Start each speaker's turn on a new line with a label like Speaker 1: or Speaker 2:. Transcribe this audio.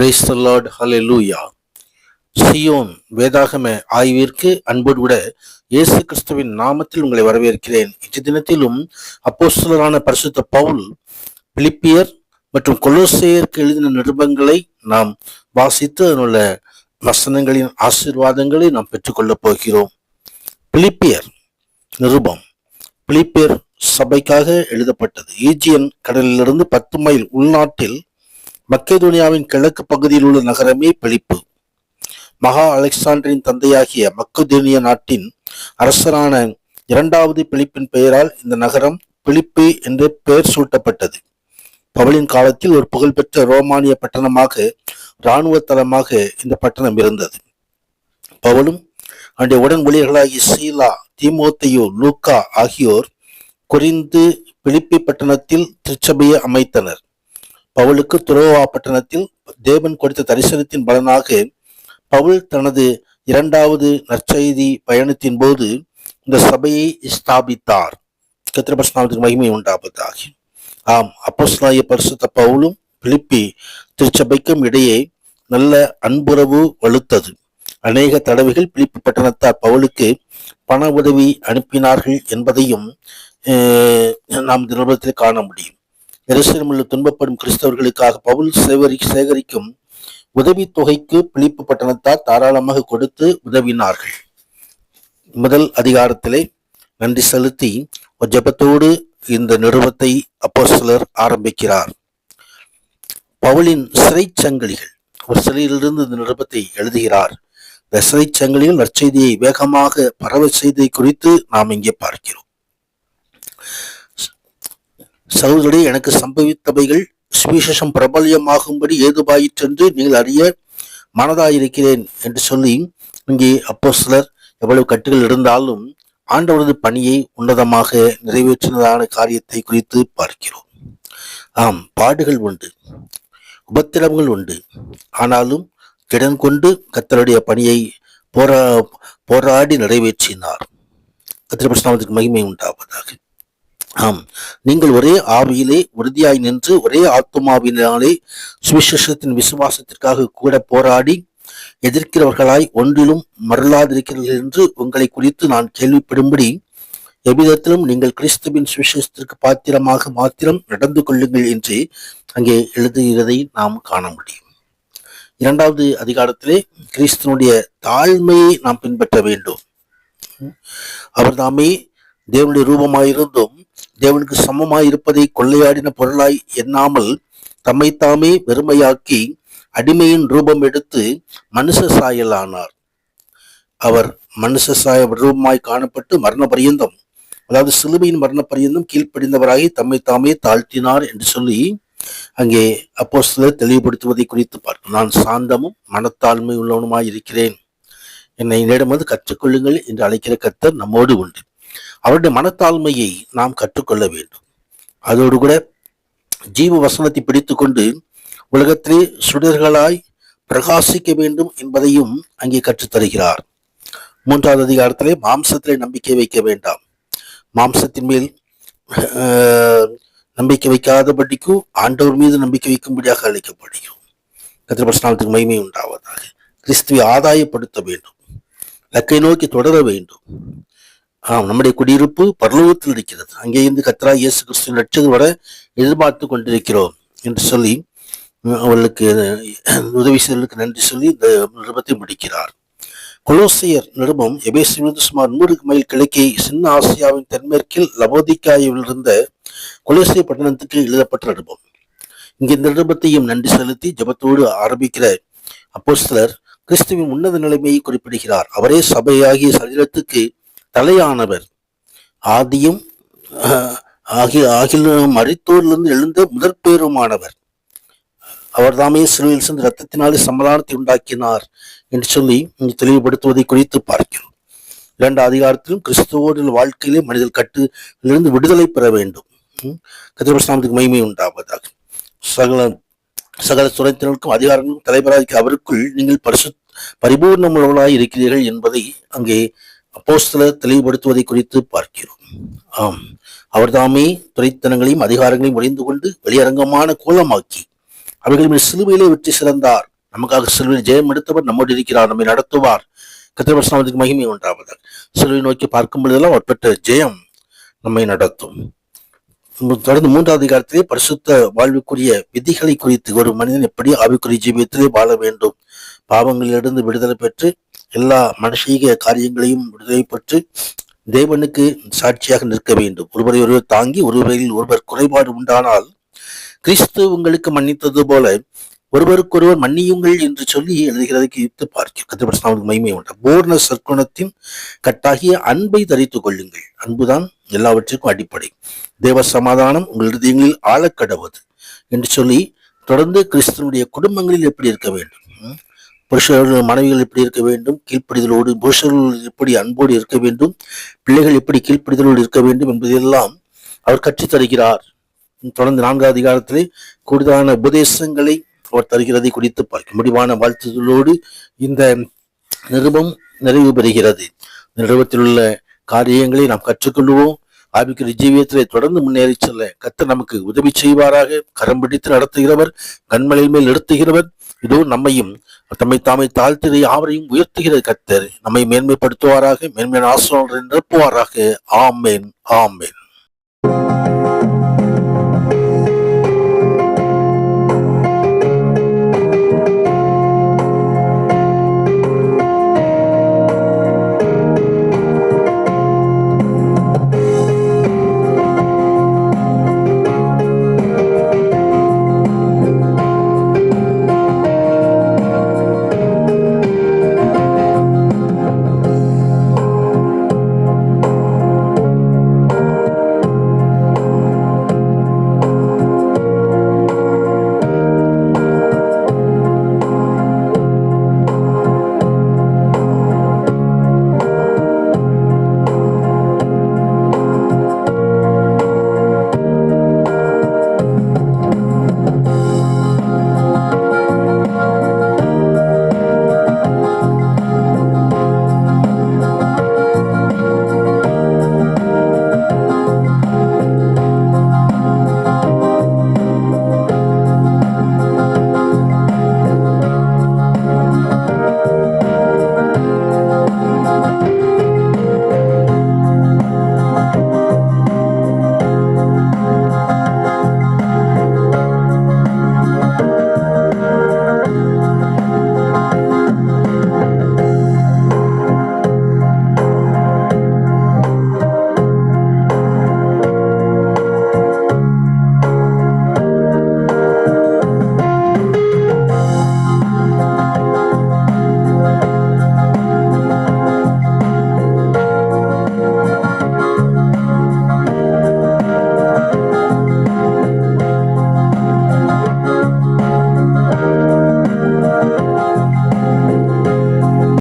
Speaker 1: Praise the Lord, hallelujah. Zion வேதாகம ஆய்விற்கு அன்போடு கூட இயேசு கிறிஸ்துவின் நாமத்தில் உங்களை வரவேற்கிறேன். இன்றைய தினத்திலும் அப்போஸ்தலரான பரிசுத்த பவுல் பிலிப்பியர் மற்றும் கொலோசேயருக்கு எழுதின நிருபங்களை நாம் வாசித்து அதனுள்ள வசனங்களின் ஆசீர்வாதங்களை நாம் பெற்றுக்கொள்ளப் போகிறோம். பிலிப்பியர் நிருபம் பிலிப்பியர் சபைக்காக எழுதப்பட்டது. ஈஜியன் கடலிலிருந்து 10 மைல் உள்நாட்டில் மக்கெதோனியாவின் கிழக்கு பகுதியில் உள்ள நகரமே பிலிப்பு. மகா அலெக்சாண்டரின் தந்தையாகிய மக்கெதோனியா நாட்டின் அரசரான 2வது பிலிப்பின் பெயரால் இந்த நகரம் பிலிப்பி என்று பெயர் சூட்டப்பட்டது. பவுலின் காலத்தில் ஒரு புகழ்பெற்ற ரோமானிய பட்டணமாக, இராணுவ தளமாக இந்த பட்டணம் இருந்தது. பவுலும் அவருடைய உடன் ஊழியர்களாகிய சீலா, தீமோத்தேயு, லூக்கா ஆகியோர் கொரிந்து பிலிப்பி பட்டணத்தில் திருச்சபையை அமைத்தனர். பவுலுக்கு துரோவா பட்டணத்தில் தேவன் கொடுத்த தரிசனத்தின் பலனாக பவுல் தனது 2வது நற்செய்தி பயணத்தின் போது இந்த சபையை ஸ்தாபித்தார். கர்த்தருடைய நாமத்துக்கு மகிமை உண்டாவதாக. ஆம், அப்போஸ்தலனாகிய பரிசுத்த பவுலும் பிலிப்பி திருச்சபைக்கும் இடையே நல்ல அன்புறவு வலுத்தது. அநேக தடவைகள் பிலிப்பி பட்டணத்தார் பவுலுக்கு பண உதவி அனுப்பினார்கள் என்பதையும் நாம் இந்த நிருபத்தில் காண முடியும். எருசலேமில் துன்பப்படும் கிறிஸ்தவர்களுக்காக பவுல் சேகரிக்கும் உதவி தொகைக்கு பிலிப்பு பட்டணத்தார் தாராளமாக கொடுத்து உதவினார்கள். முதல் அதிகாரத்திலே நன்றி செலுத்தி ஒரு ஜெபத்தோடு இந்த நிருபத்தை அப்போஸ்தலர் ஆரம்பிக்கிறார். பவுலின் சிறைச்சங்கிலிகள், ஒரு சிறையிலிருந்து இந்த நிருபத்தை எழுதுகிறார். இந்த சிறைச்சங்கிலிகள் நற்செய்தியை வேகமாக பரவ செய்ததை குறித்து நாம் இங்கே பார்க்கிறோம். சகோதரரே, எனக்கு சம்பவித்தவைகள் சுவிசேஷம் பிரபல்யமாகும்படி ஏதுவாயிற்றென்று நீங்கள் அறிய மனதாயிருக்கிறேன் என்று சொல்லி இங்கே அப்போஸ்தலர் எவ்வளவு கட்டுகள் இருந்தாலும் ஆண்டவரது பணியை உன்னதமாக நிறைவேற்றினதான காரியத்தை குறித்து பார்க்கிறோம். ஆம், பாடுகள் உண்டு, உபத்திரவங்கள் உண்டு. ஆனாலும் திடன் கொண்டு கர்த்தருடைய பணியை போராடி நிறைவேற்றினார். கர்த்தருடைய நாமத்துக்கு மகிமை உண்டாவதாக. ஆம், நீங்கள் ஒரே ஆவியிலே உறுதியாய் நின்று ஒரே ஆத்துமாவினாலே சுவிசேஷத்தின் விசுவாசத்திற்காக கூட போராடி எதிர்க்கிறவர்களாய் ஒன்றிலும் மருளாதிருக்கிறீர்கள் என்று உங்களை குறித்து நான் கேள்விப்படும்படி எவ்விதத்திலும் நீங்கள் கிறிஸ்துவின் சுவிசேஷத்திற்கு பாத்திரமாக மாத்திரம் நடந்து கொள்ளுங்கள் என்று அங்கே எழுதுகிறதை நாம் காண முடியும். 2வது அதிகாரத்திலே கிறிஸ்துவனுடைய தாழ்மையை நாம் பின்பற்ற வேண்டும். அவர் தாமே தேவனுடைய ரூபமாயிருந்தும் தேவனுக்கு சமமாய் இருப்பதை கொள்ளையாடின பொருளாய் எண்ணாமல் தம்மைத்தாமே வெறுமையாக்கி அடிமையின் ரூபம் எடுத்து மனுஷ சாயலானார். அவர் மனுஷ சாய ரூபமாய் காணப்பட்டு மரண பரியந்தம், அதாவது சிலுவையின் மரண பரியந்தம் கீழ்ப்படிந்தவராகி தம்மைத்தாமே தாழ்த்தினார் என்று சொல்லி அங்கே அப்போஸ்தலர் தெளிவுபடுத்துவதை குறித்து பார்க்கிறோம். நான் சாந்தமும் மனத்தாழ்மை உள்ளவனுமாய் இருக்கிறேன், என்னை என்னிடம் கற்றுக்கொள்ளுங்கள் என்று அழைக்கிற கர்த்தர் நம்மோடு உண்டு. அவருடைய மனத்தாழ்மையை நாம் கற்றுக்கொள்ள வேண்டும். அதோடு கூட ஜீவ வசனத்தை பிடித்து கொண்டு உலகத்திலே சுடர்களாய் பிரகாசிக்க வேண்டும் என்பதையும் அங்கே கற்றுத்தருகிறார். 3வது அதிகாரத்திலே மாம்சத்திலே நம்பிக்கை வைக்க வேண்டாம். மாம்சத்தின் மேல் நம்பிக்கை வைக்காதபடிக்கும் ஆண்டவர் மீது நம்பிக்கை வைக்கும்படியாக அழைக்கப்படுகிறோம். கர்த்தருடைய நாமத்துக்கு மகிமை உண்டாவதாக. கிறிஸ்துவை ஆதாயப்படுத்த வேண்டும், லக்கை நோக்கி தொடர வேண்டும். நம்முடைய குடியிருப்பு பரலோகத்தில் இருக்கிறது. அங்கே இருந்து கர்த்தராகிய இயேசு கிறிஸ்துவின் ரட்சகர் வர எதிர்பார்த்து கொண்டிருக்கிறோம் என்று சொல்லி அவர்களுக்கு உதவி செய்தவர்களுக்கு நன்றி சொல்லி இந்த நிருபத்தை முடிக்கிறார். கொலோசையர் நிருபம் எபேசுவிலிருந்து சுமார் 100 மைல் கிழக்கே சின்ன ஆசியாவின் தென்மேற்கில் லவோதிக்காயில் இருந்த கொலோசை பட்டணத்துக்கு எழுதப்பட்ட நிருபம். இங்கே இந்த நிருபத்தையும் நன்றி செலுத்தி ஜெபத்தோடு ஆரம்பிக்கிற அப்போஸ்தலர் கிறிஸ்துவின் உன்னத நிலைமையை குறிப்பிடுகிறார். அவரே சபையாகிய சரீரத்துக்கு தலையானவர், ஆதியும் மரித்தோரிலிருந்து எழுந்த முதற்பேருமானவர். அவர் தாமே சிலுவையில் சென்று இரத்தத்தினாலே சமாதானத்தை உண்டாக்கினார் என்று சொல்லி தெளிவுபடுத்துவதை குறித்து பார்க்கிறோம். 2வது அதிகாரத்திலும் கிறிஸ்துவோட வாழ்க்கையிலே மனிதர் கட்டிலிருந்து விடுதலை பெற வேண்டும். கர்த்தருடைய நாமத்துக்கு மகிமை உண்டாவதாக. சகல துறைத்தினருக்கும் அதிகாரங்களும் தலைவராக அவருக்குள் நீங்கள் பரிபூர்ணமுள்ளவர்களாய் இருக்கிறீர்கள் என்பதை அங்கே அப்போஸ்தலர் தெளிவுபடுத்துவதை குறித்து பார்க்கிறோம். ஆம், அவர்தாமே துறைத்தனங்களையும் அதிகாரங்களையும் ஒழிந்து கொண்டு வெளியரங்கமான கோலமாக்கி அவைகளின் சிலுவையிலே வெற்றி சிறந்தார் நமக்காக சிலுவையில் ஜெயம் எடுத்தவர் நம்மோடு இருக்கிறார், நம்மை நடத்துவார். கர்த்தருடைய நாமத்துக்கு மகிமை உண்டாவதாக. சிலுவை நோக்கி பார்க்கும் பொழுதெல்லாம் அவர் பெற்ற ஜெயம் நம்மை நடத்தும். தொடர்ந்து 3வது அதிகாரத்திலே பரிசுத்த வாழ்வுக்குரிய விதிகளை குறித்து, ஒரு மனிதன் எப்படி ஆவிக்குரிய ஜீவியத்திலே வாழ வேண்டும், பாவங்களிலிருந்து விடுதலை பெற்று எல்லா மனுஷீக காரியங்களையும் விடுதலை பெற்று தேவனுக்கு சாட்சியாக நிற்க வேண்டும். ஒருவரை ஒருவர் தாங்கி ஒருவரில் ஒருவர் குறைபாடு உண்டானால் கிறிஸ்து உங்களுக்கு மன்னித்தது போல ஒருவருக்கொருவர் மன்னியுங்கள் என்று சொல்லி எழுதுகிறதை குறித்து பார்க்கிறோம். கர்த்தருடைய மகிமை உண்டு. பூர்ண சற்குணத்தின் கட்டாகிய அன்பை தரித்துக் கொள்ளுங்கள். அன்புதான் எல்லாவற்றிற்கும் அடிப்படை. தேவ சமாதானம் உங்கள் இதயங்களில் ஆழக்கடவது என்று சொல்லி தொடர்ந்து கிறிஸ்துவனுடைய குடும்பங்களில் எப்படி இருக்க வேண்டும், புருஷர்கள் மனைவிகள் எப்படி இருக்க வேண்டும், கீழ்ப்படிதலோடு, புருஷர்கள் எப்படி அன்போடு இருக்க வேண்டும், பிள்ளைகள் எப்படி கீழ்ப்படிதலோடு இருக்க வேண்டும் என்பதையெல்லாம் அவர் கற்றுத் தருகிறார். தொடர்ந்து 4வது அதிகாரத்திலே கூடுதலான உபதேசங்களை அவர் தருகிறதை குறித்து பார்க்க முடிவான வாழ்த்துதலோடு இந்த நிருபம் நிறைவு பெறுகிறது. நிருபத்தில் உள்ள காரியங்களை நாம் கற்றுக்கொள்வோம். ஆவிக்குரிய ஜீவியத்திலே தொடர்ந்து முன்னேறி செல்ல கர்த்தர் நமக்கு உதவி செய்வாராக. கரம் பிடித்து நடத்துகிறவர், கண்மலை மேல் நிறுத்துகிறவர். இதோ நம்மையும் தம்மை தாமை தாழ்த்தி யாவரையும் உயர்த்துகிற கர்த்தர் நம்மை மேன்மைப்படுத்துவாராக, மேன்மையான ஆசீர்வாதங்களை நிரப்புவாராக. ஆமேன், ஆமேன்.